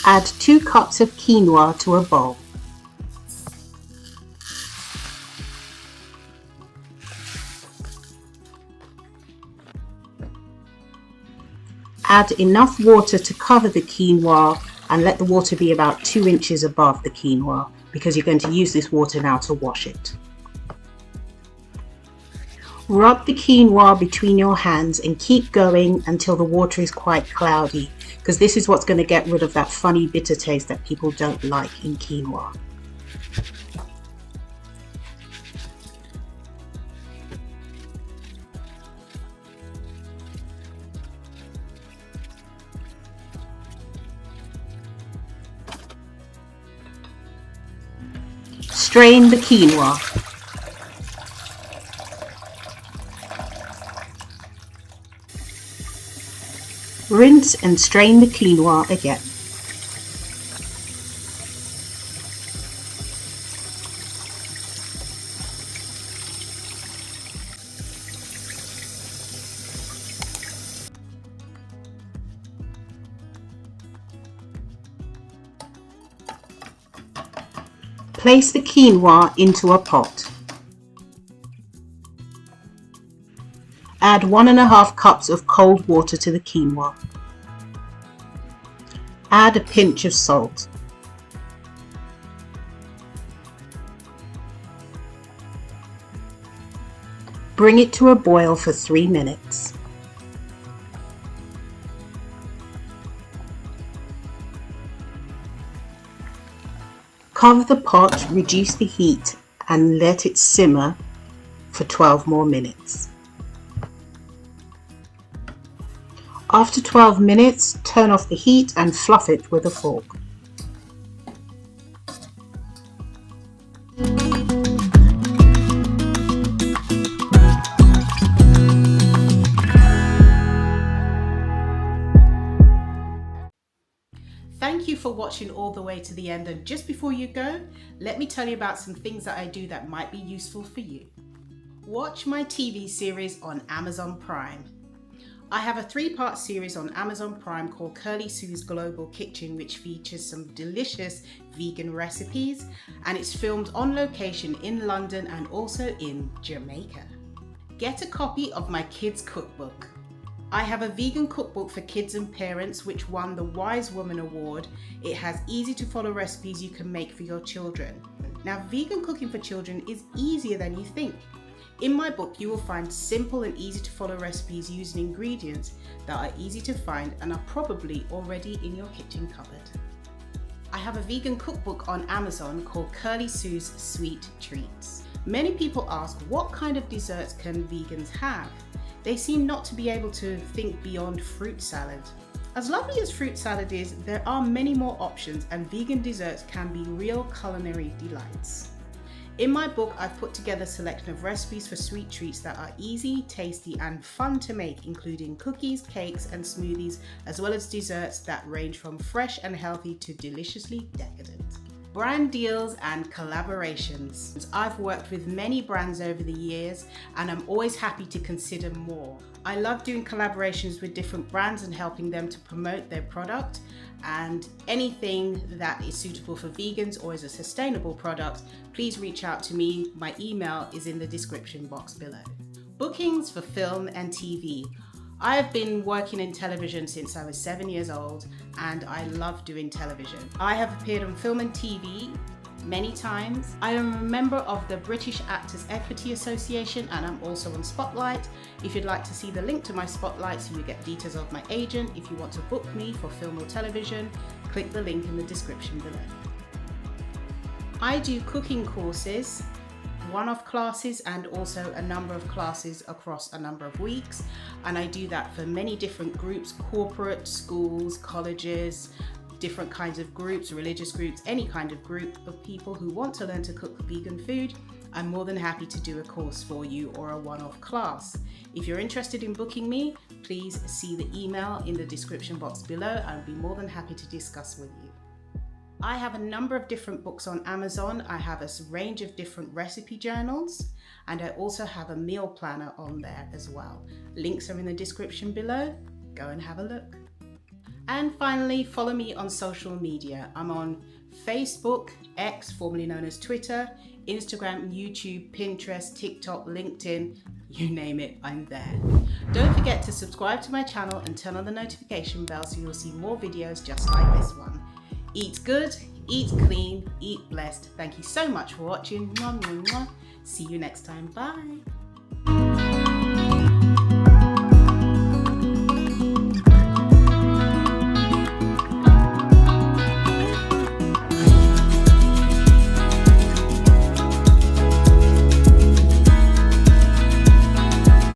Add 2 cups of quinoa to a bowl. Add enough water to cover the quinoa and let the water be about 2 inches above the quinoa because you're going to use this water now to wash it. Rub the quinoa between your hands and keep going until the water is quite cloudy, because this is what's going to get rid of that funny bitter taste that people don't like in quinoa. Strain the quinoa. Rinse and strain the quinoa again. Place the quinoa into a pot. Add 1½ cups of cold water to the quinoa. Add a pinch of salt. Bring it to a boil for 3 minutes. Cover the pot, reduce the heat, and let it simmer for 12 more minutes. After 12 minutes, turn off the heat and fluff it with a fork. Thank you for watching all the way to the end, and just before you go, let me tell you about some things that I do that might be useful for you. Watch my TV series on Amazon Prime. I have a 3-part series on Amazon Prime called Kirly-sue's Global Kitchen, which features some delicious vegan recipes, and it's filmed on location in London and also in Jamaica. Get a copy of my kids' cookbook. I have a vegan cookbook for kids and parents which won the Wise Woman Award. It has easy to follow recipes you can make for your children. Now, vegan cooking for children is easier than you think. In my book, you will find simple and easy to follow recipes using ingredients that are easy to find and are probably already in your kitchen cupboard. I have a vegan cookbook on Amazon called Kirly-sue's Sweet Treats. Many people ask, what kind of desserts can vegans have? They seem not to be able to think beyond fruit salad. As lovely as fruit salad is, there are many more options, and vegan desserts can be real culinary delights. In my book, I've put together a selection of recipes for sweet treats that are easy, tasty, and fun to make, including cookies, cakes, and smoothies, as well as desserts that range from fresh and healthy to deliciously decadent. Brand deals and collaborations. I've worked with many brands over the years, and I'm always happy to consider more. I love doing collaborations with different brands and helping them to promote their product, and anything that is suitable for vegans or is a sustainable product, please reach out to me. My email is in the description box below. Bookings for film and TV. I have been working in television since I was 7 years old, and I love doing television. I have appeared on film and TV many times. I am a member of the British Actors Equity Association, and I'm also on Spotlight. If you'd like to see the link to my Spotlight so you get details of my agent, if you want to book me for film or television, click the link in the description below. I do cooking courses, one-off classes, and also a number of classes across a number of weeks, and I do that for many different groups: corporate, schools, colleges, different kinds of groups, religious groups, any kind of group of people who want to learn to cook vegan food. I'm more than happy to do a course for you or a one-off class. If you're interested in booking me, please see the email in the description box below. I'll be more than happy to discuss with you. I have a number of different books on Amazon. I have a range of different recipe journals, and I also have a meal planner on there as well. Links are in the description below. Go and have a look. And finally, follow me on social media. I'm on Facebook, X, formerly known as Twitter, Instagram, YouTube, Pinterest, TikTok, LinkedIn, you name it, I'm there. Don't forget to subscribe to my channel and turn on the notification bell so you'll see more videos just like this one. Eat good, eat clean, eat blessed. Thank you so much for watching. Mwah, mwah, mwah. See you next time. Bye.